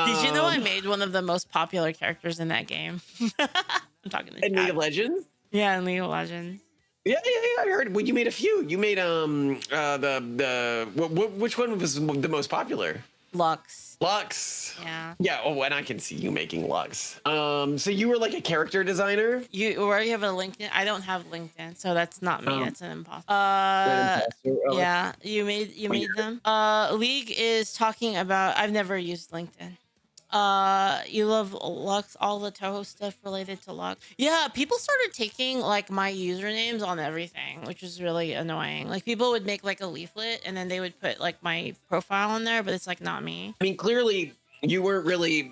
Did you know I made one of the most popular characters in that game? I'm talking to In League of chat. Legends? Yeah, in League of Legends. Yeah. I heard. Well, you made a few. You made which one was the most popular? Lux. Lux. Yeah. Yeah. Oh, and I can see you making Lux. So you were like a character designer. Where you have a LinkedIn? I don't have LinkedIn, so that's not me. That's an imposter. Yeah, you made them. League is talking about. I've never used LinkedIn. You love Lux, all the Toho stuff related to Lux. Yeah, people started taking like my usernames on everything, which is really annoying. Like people would make like a leaflet and then they would put like my profile on there, but it's like not me. I mean, clearly you weren't really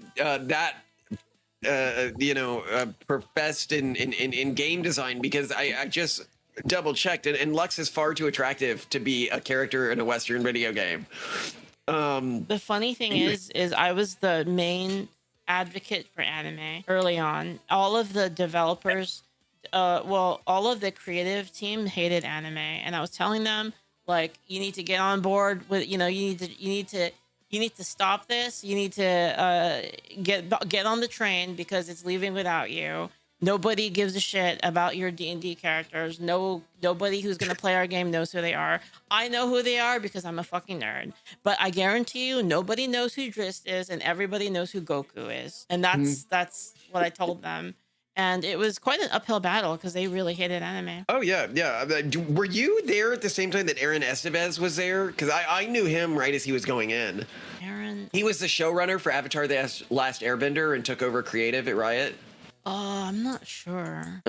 professed in game design, because I just double checked, and Lux is far too attractive to be a character in a Western video game. The funny thing is I was the main advocate for anime early on. All of the developers, all of the creative team hated anime, and I was telling them like, you need to get on board with, you need to stop this. You need to get on the train because it's leaving without you. Nobody gives a shit about your D&D characters. Nobody who's going to play our game knows who they are. I know who they are because I'm a fucking nerd. But I guarantee you, nobody knows who Drist is, and everybody knows who Goku is. And that's what I told them. And it was quite an uphill battle because they really hated anime. Oh, yeah. Were you there at the same time that Aaron Estevez was there? Because I knew him right as he was going in. Aaron? He was the showrunner for Avatar: The Last Airbender and took over creative at Riot. I'm not sure.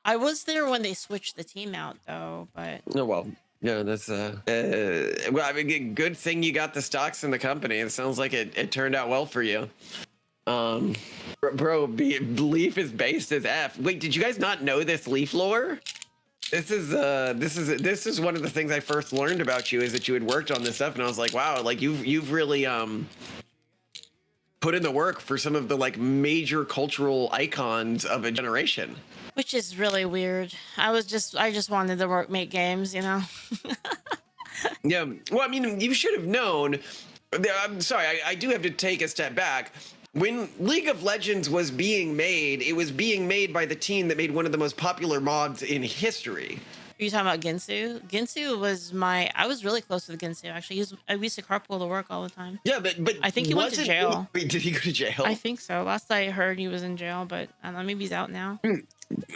I was there when they switched the team out, though, but... Oh, well, yeah, that's... well, I mean, good thing you got the stocks in the company. It sounds like it turned out well for you. Bro, Leaf is based as F. Wait, did you guys not know this Leaf lore? This is one of the things I first learned about you, is that you had worked on this stuff, and I was like, wow, like you've really put in the work for some of the like major cultural icons of a generation. Which is really weird. I just wanted to make games, you know. Yeah. Well, I mean, you should have known. I'm sorry, I do have to take a step back. When League of Legends was being made, it was being made by the team that made one of the most popular mods in history. Are you talking about Ginsu? Ginsu was I was really close with Ginsu, actually. I used to carpool to work all the time. Yeah, but I think he went to jail. Wait, did he go to jail? I think so. Last I heard, he was in jail, but I don't know, maybe he's out now.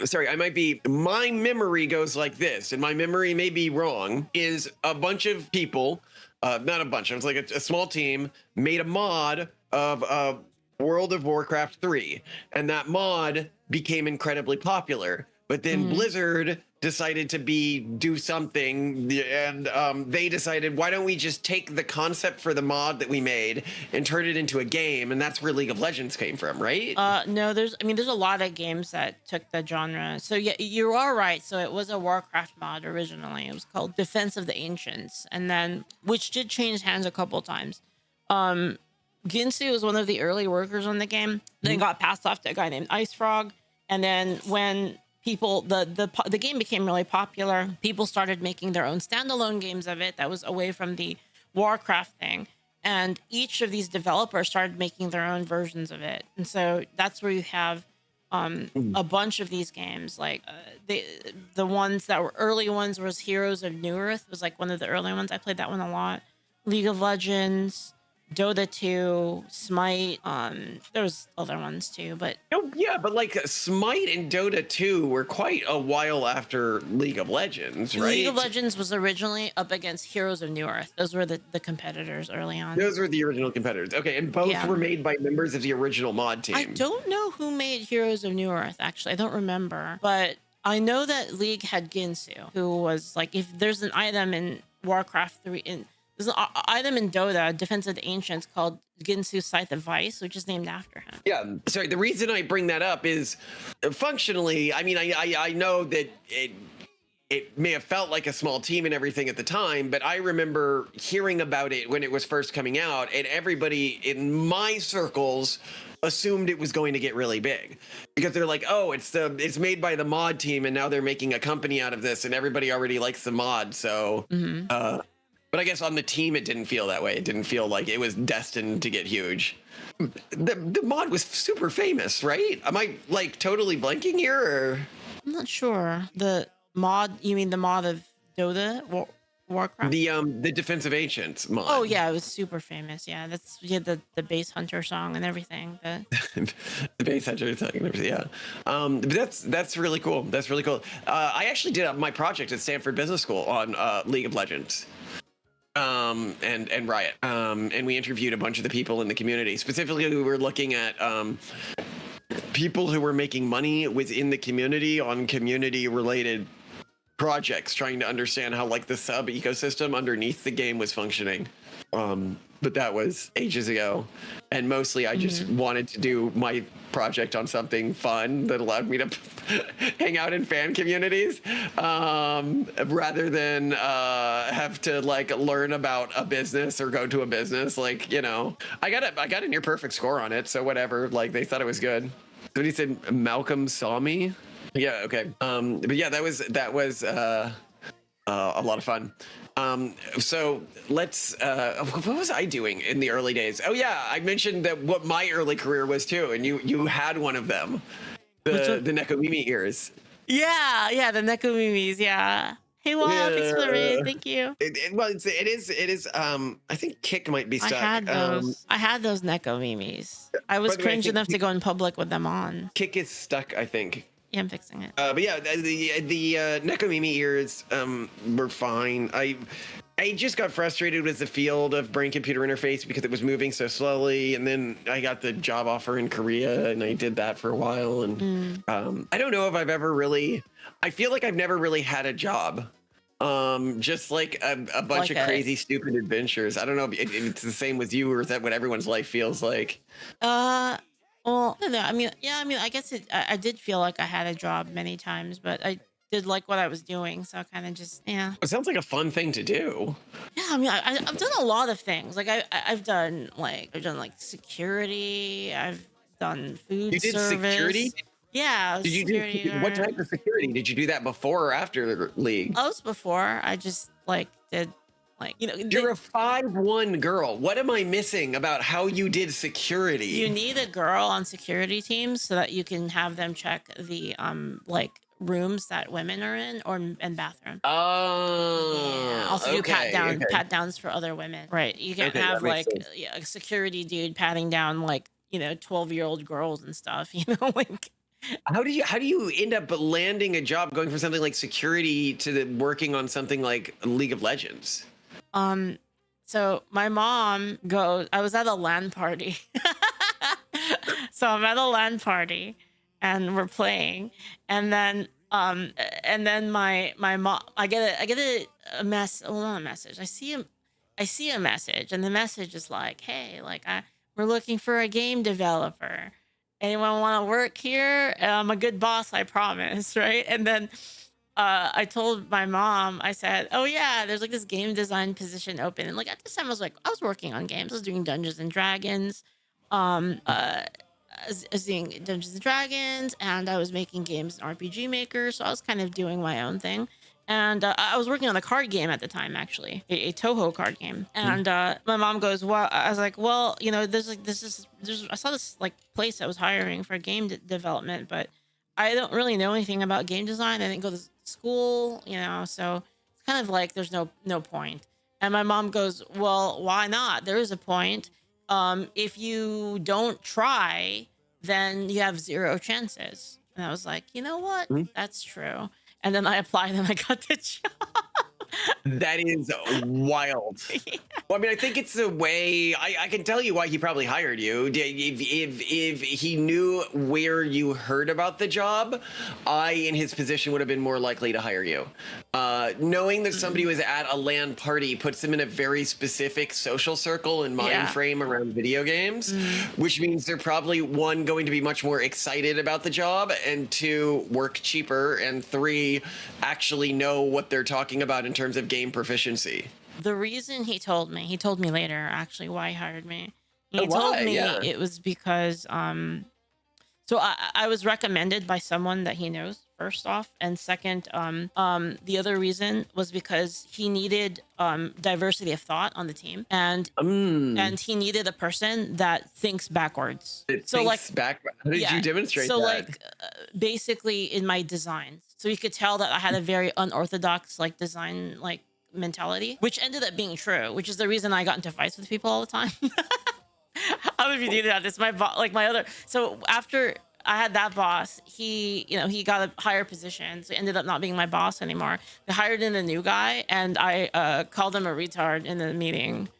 Sorry, my memory goes like this, and my memory may be wrong, is a bunch of people, not a bunch, it was like a small team, made a mod of World of Warcraft 3, and that mod became incredibly popular. But then Blizzard decided to do something, and they decided, why don't we just take the concept for the mod that we made and turn it into a game? And that's where League of Legends came from, right? No, there's a lot of games that took the genre. So yeah, you are right. So it was a Warcraft mod originally. It was called Defense of the Ancients, and then which did change hands a couple times. Ginsu was one of the early workers on the game. Then got passed off to a guy named Ice Frog, and then when the game became really popular, people started making their own standalone games of it that was away from the Warcraft thing, and each of these developers started making their own versions of it. And so that's where you have a bunch of these games, like the ones that were early ones was Heroes of New Earth was like one of the early ones. I played that one a lot. League of Legends, Dota 2, Smite. There was other ones too, but yeah, but like Smite and Dota 2 were quite a while after League of Legends, right? League of Legends was originally up against Heroes of New Earth. Those were the competitors early on. Those were the original competitors. Okay, and both were made by members of the original mod team. I don't know who made Heroes of New Earth, actually. I don't remember, but I know that League had Ginsu, who was like, if there's an item in Warcraft 3 there's an item in Dota, Defense of the Ancients, called Ginsu Scythe of Vice, which is named after him. Yeah, sorry, the reason I bring that up is functionally, I mean, I know that it may have felt like a small team and everything at the time, but I remember hearing about it when it was first coming out, and everybody in my circles assumed it was going to get really big because they're like, oh, it's made by the mod team, and now they're making a company out of this, and everybody already likes the mod, so But I guess on the team, it didn't feel that way. It didn't feel like it was destined to get huge. The mod was super famous, right? Am I like totally blanking here? Or? I'm not sure. The mod, you mean the mod of Dota? Warcraft? The Defensive Ancients mod. Oh yeah, it was super famous. Yeah, that's the Base Hunter song and everything. The base hunter talking, yeah. But that's really cool. That's really cool. I actually did my project at Stanford Business School on League of Legends. And Riot. And we interviewed a bunch of the people in the community. Specifically, we were looking at people who were making money within the community on community-related projects, trying to understand how like the sub ecosystem underneath the game was functioning. But that was ages ago, and mostly I just wanted to do my project on something fun that allowed me to hang out in fan communities, rather than have to like learn about a business or go to a business. Like, you know, I got a near perfect score on it, so whatever. Like, they thought it was good. So he said Malcolm saw me. Yeah, okay. But yeah, that was a lot of fun. So let's, what was I doing in the early days? Oh yeah, I mentioned that what my early career was too, and you had one of them, the Nekomimi ears. Yeah, the Nekomimis. Yeah. Hey, Wall, thanks for the raid. Thank you. Well, it is. I think Kick might be stuck. I had those Nekomimis. I was cringe enough to go in public with them on. Kick is stuck, I think. Yeah, I'm fixing it. But yeah, the Nekomimi ears were fine. I just got frustrated with the field of brain-computer interface because it was moving so slowly, and then I got the job offer in Korea, and I did that for a while. And I don't know if I've ever really. I feel like I've never really had a job. Just like a bunch of crazy, stupid adventures. I don't know if it's the same with you, or is that what everyone's life feels like? Well, no, I mean, yeah, I mean, I guess I did feel like I had a job many times, but I did like what I was doing, so I kind of just, yeah. It sounds like a fun thing to do. Yeah, I mean, I've done a lot of things. Like I've done like security. I've done food You did service. security? Yeah. Did you do what type of security? Did you do that before or after League? I was before. I just like did. Like, you know, you're a 5'1" girl. What am I missing about how you did security? You need a girl on security teams so that you can have them check the like rooms that women are in and bathrooms. Oh, yeah. Also do pat downs for other women. Right. You can't have like a security dude patting down like, you know, 12-year-old girls and stuff, you know, like. How do you end up landing a job going from something like security to working on something like League of Legends? So my mom goes, I was at a LAN party. So I'm at a LAN party and we're playing. And then my mom, I get a message. Well, not a message. I see a message, and the message is like, hey, like we're looking for a game developer. Anyone want to work here? I'm a good boss, I promise. Right. And then I told my mom, I said, oh yeah, there's like this game design position open. And like at this time I was working on games. I was doing Dungeons and Dragons. I was doing Dungeons and Dragons, and I was making games in RPG Maker. So I was kind of doing my own thing. And I was working on a card game at the time, actually, a Toho card game. And my mom goes, well, I was like, well, you know, there's I saw this like place that was hiring for game development, but I don't really know anything about game design. I didn't go to school, you know, so it's kind of like there's no point. And my mom goes, well, why not? There is a point. If you don't try, then you have 0 chances. And I was like, you know what? That's true. And then I applied and I got the job. That is wild. Yeah. Well, I mean, I think it's the way I can tell you why he probably hired you. If he knew where you heard about the job, I, in his position, would have been more likely to hire you. Knowing that somebody was at a LAN party puts them in a very specific social circle and mind frame around video games, which means they're probably, 1, going to be much more excited about the job, and 2, work cheaper, and 3, actually know what they're talking about in terms of game proficiency. The reason he told me later, actually, why he hired me. He told me it was because, So I was recommended by someone that he knows, first off, and second, the other reason was because he needed diversity of thought on the team, and he needed a person that thinks backwards. It So like, thinks back. How did yeah. you demonstrate So that? like, basically in my designs, so you could tell that I had a very unorthodox like design like mentality, which ended up being true, which is the reason I got into fights with people all the time. I don't know if you do that. This my boss, like my other. So after I had that boss, he got a higher position, so he ended up not being my boss anymore. They hired in a new guy, and I called him a retard in the meeting.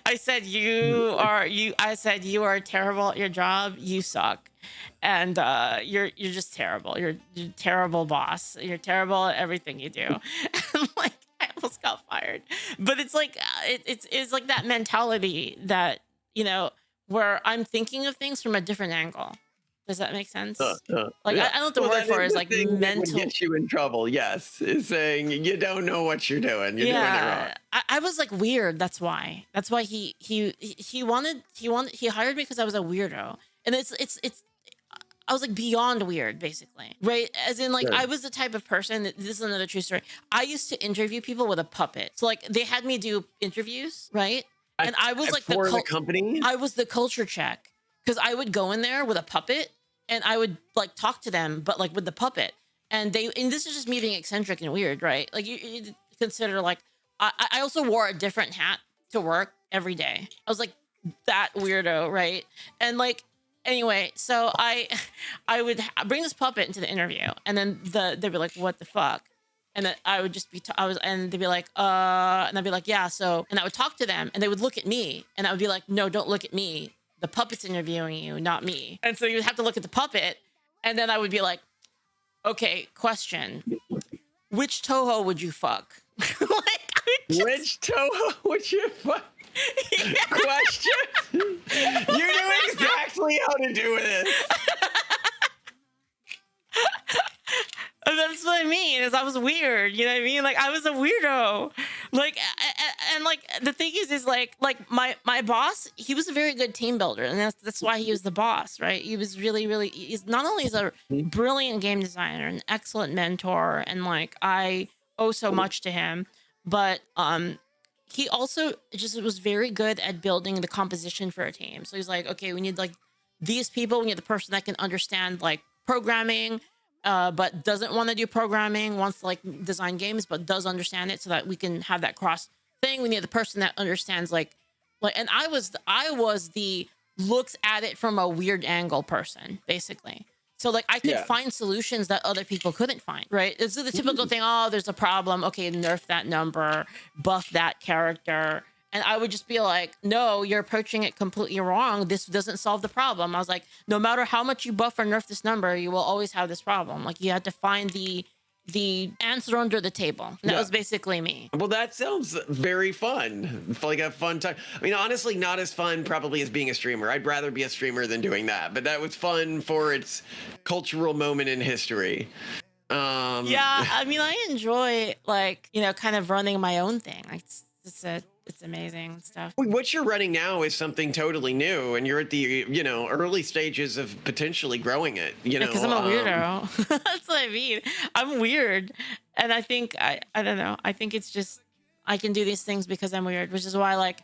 I said I said you are terrible at your job. You suck, and you're just terrible. You're a terrible boss. You're terrible at everything you do. And like I almost got fired. But it's like it's like that mentality that where I'm thinking of things from a different angle. Does that make sense? Like Yeah. I don't know what the Well, word that for is it is the like thing that would mental. get you in trouble. Yes, is saying you don't know what you're doing. You're doing it wrong. Yeah, I was like weird. That's why. That's why he hired me because I was a weirdo, and it's. I was like beyond weird, basically, right? As in, like, Good. I was the type of person. This is another true story. I used to interview people with a puppet. So, like, they had me do interviews, right? And I was like for the company. I was the culture check because I would go in there with a puppet and I would like talk to them, but like with the puppet. And this is just me being eccentric and weird, right? Like you consider like I also wore a different hat to work every day. I was like that weirdo, right? And like anyway, so I would bring this puppet into the interview, and then they'd be like, "What the fuck?" And then I would just be, and they'd be like, and I'd be like, "Yeah." So, and I would talk to them, and they would look at me, and I would be like, "No, don't look at me. The puppet's interviewing you, not me." And so you would have to look at the puppet, and then I would be like, "Okay, question: which Toho would you fuck?" Like, Which Toho would you fuck? Question. You knew exactly how to do this. And that's what I mean is I was weird, you know what I mean? Like I was a weirdo. Like and like the thing is like my boss, he was a very good team builder, and that's why he was the boss, right? He was really he's not only is a brilliant game designer, an excellent mentor, and like I owe so much to him, but he also just was very good at building the composition for a team. So he's like, okay, we need like these people, we need the person that can understand like programming, but doesn't want to do programming, wants to like design games, but does understand it so that we can have that cross thing. We need the person that understands and I was the looks at it from a weird angle person, basically. So like I could find solutions that other people couldn't find, right? It's the typical thing. Oh, there's a problem. Okay, nerf that number, buff that character. And I would just be like, no, you're approaching it completely wrong. This doesn't solve the problem. I was like, no matter how much you buff or nerf this number, you will always have this problem. Like you had to find the answer under the table. And that was basically me. Well, that sounds very fun. Like a fun time. I mean, honestly, not as fun probably as being a streamer. I'd rather be a streamer than doing that. But that was fun for its cultural moment in history. Yeah, I mean, I enjoy like, kind of running my own thing. Like it's amazing and stuff. What you're running now is something totally new, and you're at the early stages of potentially growing it. Because I'm a weirdo. That's what I mean. I'm weird, and I think I don't know. I think it's just I can do these things because I'm weird, which is why like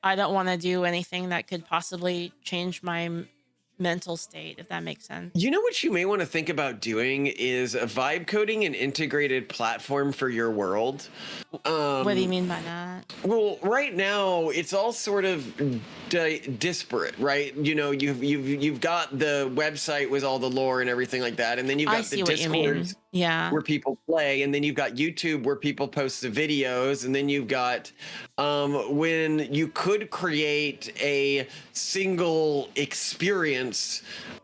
I don't want to do anything that could possibly change my mental state, if that makes sense. You know what you may want to think about doing is a vibe coding an integrated platform for your world. What do you mean by that? Well, right now it's all sort of disparate, right? You've got the website with all the lore and everything like that, and then you've got the Discord where people play, and then you've got YouTube where people post the videos, and then you've got when you could create a single experience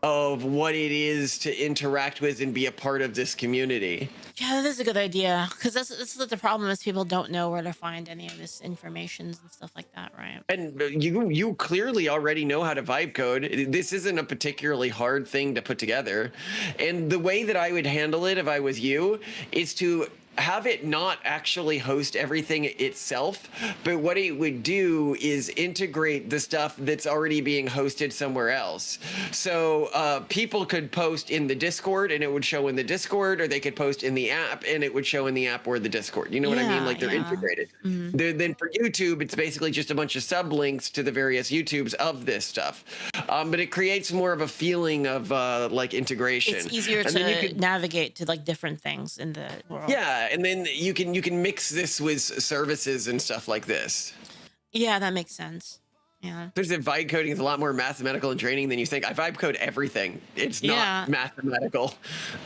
of what it is to interact with and be a part of this community. Yeah, that is a good idea, because that's what the problem is. People don't know where to find any of this information and stuff like that, right? And you clearly already know how to vibe code. This isn't a particularly hard thing to put together. And the way that I would handle it if I was you is to have it not actually host everything itself, but what it would do is integrate the stuff that's already being hosted somewhere else. So people could post in the Discord and it would show in the Discord, or they could post in the app and it would show in the app or the Discord. You know what I mean? Like they're integrated. Then for YouTube, it's basically just a bunch of sublinks to the various YouTubes of this stuff. But it creates more of a feeling of like integration. It's easier to navigate to like different things in the world. Yeah, and then you can mix this with services and stuff like this. Yeah, that makes sense. Yeah. There's that vibe coding is a lot more mathematical and draining than you think. I vibe code everything. It's not mathematical.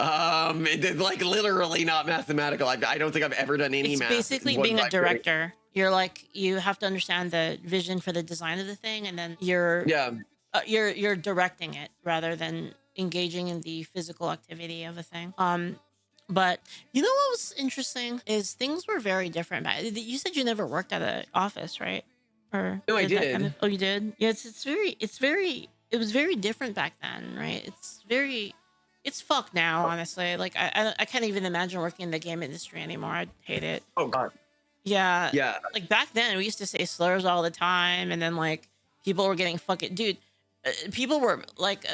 It's like literally not mathematical. I don't think I've ever done any math. It's basically being a director. You're like, you have to understand the vision for the design of the thing, and then you're directing it rather than engaging in the physical activity of a thing. But you know what was interesting is things were very different. You said you never worked at an office, right? Or no, I did. Oh, you did? Yeah, it was very different back then, right? It's fucked now, honestly. Like I can't even imagine working in the game industry anymore. I'd hate it. Oh God. Yeah. Yeah. Like back then, we used to say slurs all the time, and then like people were getting fucking dude. People were like,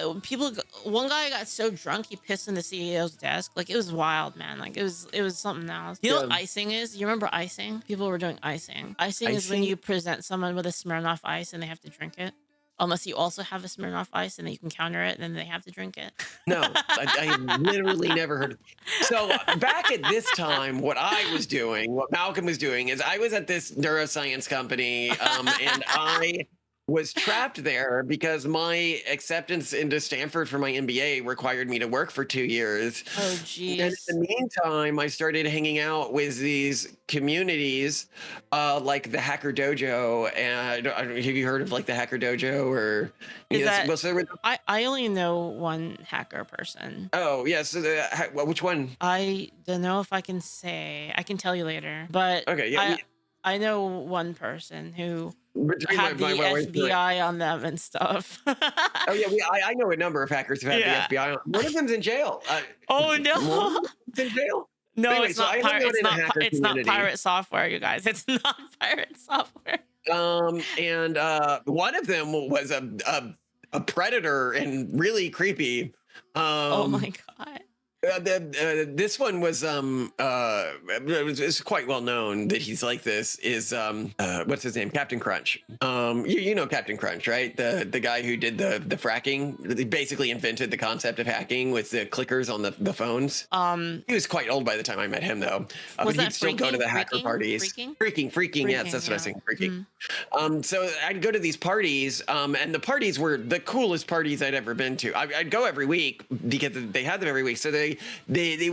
one guy got so drunk he pissed in the CEO's desk. Like it was wild, man. Like it was something else. You know what icing is? You remember icing? People were doing icing. Icing is when you present someone with a Smirnoff Ice and they have to drink it. Unless you also have a Smirnoff Ice and then you can counter it and then they have to drink it. No, I literally never heard of it. So back at this time, what I was doing, what Malcolm was doing, is I was at this neuroscience company and I was trapped there because my acceptance into Stanford for my MBA required me to work for 2 years. Oh, geez. And in the meantime, I started hanging out with these communities like the Hacker Dojo. And have you heard of like the Hacker Dojo? Or I only know one hacker person. Oh, yes. Yeah, so which one? I don't know if I can say. I can tell you later. But okay, yeah, I know one person who had the FBI on them and stuff. Oh yeah, I know a number of hackers who had the FBI on. One of them's in jail. Oh no, in jail. No, anyway, it's not. It's not pirate software, you guys. It's not pirate software. And one of them was a predator and really creepy. Oh my God. This one was it's quite well known that he's like this. Is what's his name? Captain Crunch. You know Captain Crunch, right? The guy who did the fracking. He basically invented the concept of hacking with the clickers on the phones. He was quite old by the time I met him, though. But he'd still go to the hacker parties. Freaking. Yes, that's what I was saying. Freaking. So I'd go to these parties, and the parties were the coolest parties I'd ever been to. I'd go every week because they had them every week. So there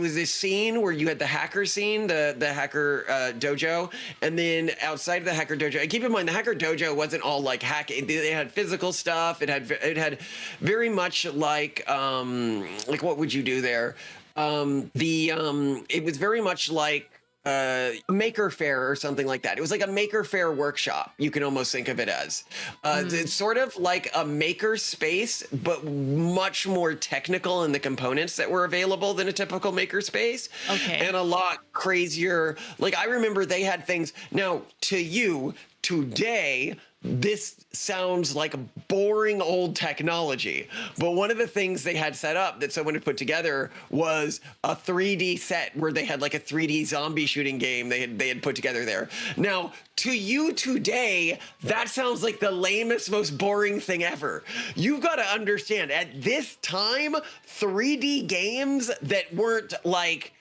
was this scene where you had the hacker scene, the hacker dojo, and then outside of the hacker dojo, and keep in mind the hacker dojo wasn't all like hacking. They had physical stuff. It had very much like what would you do there? It was very much like Maker Faire or something like that. It was like a Maker Faire workshop. You can almost think of it as it's sort of like a maker space, but much more technical in the components that were available than a typical maker space. Okay. And a lot crazier. Like I remember they had things. Now to you today, this sounds like boring old technology, but one of the things they had set up that someone had put together was a 3D set where they had like a 3D zombie shooting game they had put together there. Now, to you today, that sounds like the lamest, most boring thing ever. You've got to understand, at this time, 3D games that weren't like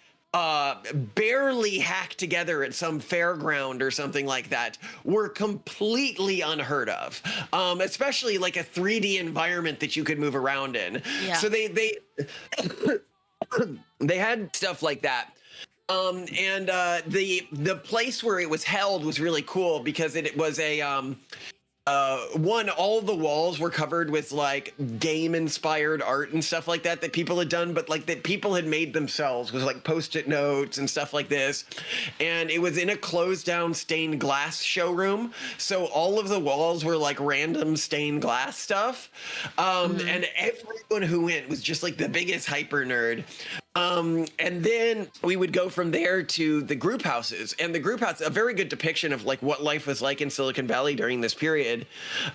barely hacked together at some fairground or something like that were completely unheard of, especially like a 3D environment that you could move around in. Yeah. So they they had stuff like that. And the place where it was held was really cool because it was a all the walls were covered with like game inspired art and stuff like that people had done, but like that people had made themselves, was like post-it notes and stuff like this. And it was in a closed down stained glass showroom. So all of the walls were like random stained glass stuff. And everyone who went was just like the biggest hyper nerd. And then we would go from there to the group houses, and the group house, a very good depiction of like what life was like in Silicon Valley during this period.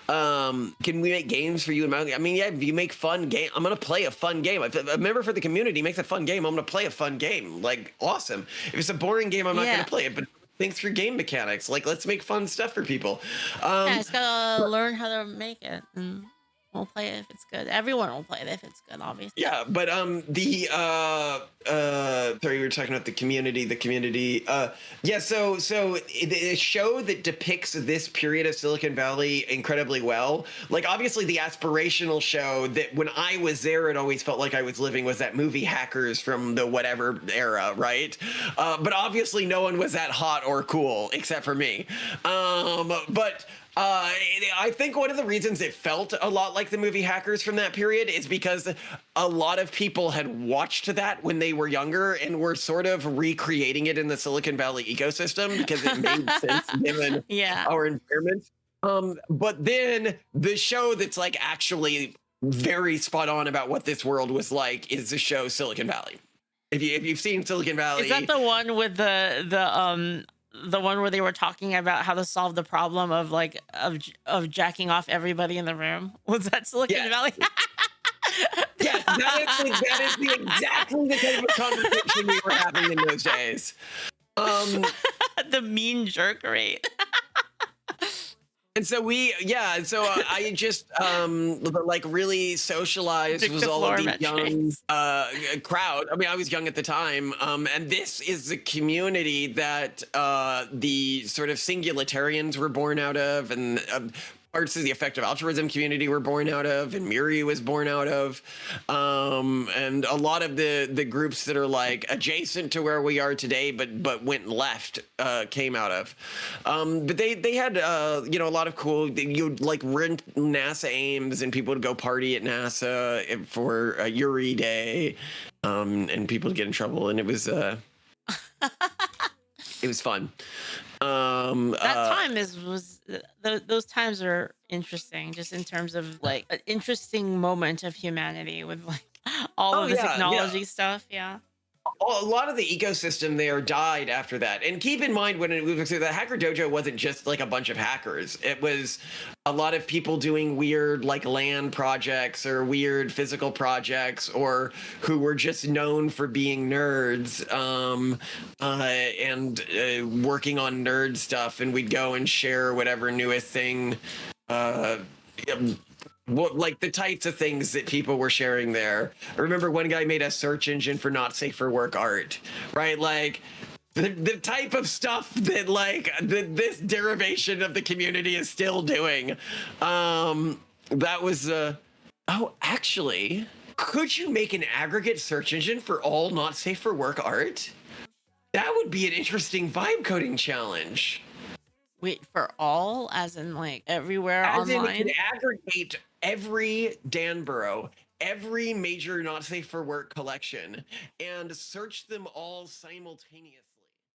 Can we make games for you? And I mean, yeah, if you make fun game, I'm going to play a fun game. If a member for the community makes a fun game, I'm going to play a fun game. Like, awesome. If it's a boring game, I'm not going to play it, but think through game mechanics. Like, let's make fun stuff for people. Yeah, it's gotta learn how to make it. And we'll play it if it's good. Everyone will play it if it's good, obviously. Yeah, but sorry, we were talking about the community. Yeah, so the show that depicts this period of Silicon Valley incredibly well. Like, obviously the aspirational show that when I was there, it always felt like I was living, was that movie Hackers from the whatever era, right? But obviously no one was that hot or cool except for me. I think one of the reasons it felt a lot like the movie Hackers from that period is because a lot of people had watched that when they were younger and were sort of recreating it in the Silicon Valley ecosystem because it made sense given our environment. But then the show that's like actually very spot on about what this world was like is the show Silicon Valley. If you've seen Silicon Valley, is that the one with the one where they were talking about how to solve the problem of like of jacking off everybody in the room? Was that Silicon Valley? Yes, that is exactly the kind of conversation we were having in those days. The mean jerk rate. And so I just like really socialized was all of the young crowd. I mean, I was young at the time, and this is the community that the sort of singularitarians were born out of, and parts of the effective altruism community were born out of, and Miri was born out of, and a lot of the groups that are like adjacent to where we are today, but went left, came out of. But they had a lot of cool. You'd like rent NASA Ames, and people would go party at NASA for Uri Day, and people would get in trouble, and it was it was fun. That time those times are interesting, just in terms of like an interesting moment of humanity with like all of the technology stuff. Yeah. A lot of the ecosystem there died after that. And keep in mind, when the Hacker Dojo wasn't just like a bunch of hackers. It was a lot of people doing weird like LAN projects or weird physical projects, or who were just known for being nerds and working on nerd stuff. And we'd go and share whatever newest thing, like the types of things that people were sharing there. I remember one guy made a search engine for not safe for work art, right? Like the type of stuff that like this derivation of the community is still doing. That was actually, could you make an aggregate search engine for all not safe for work art? That would be an interesting vibe coding challenge. Wait, for all, as in like everywhere as online? In, it can aggregate every Danborough, every major not safe for work collection, and search them all simultaneously.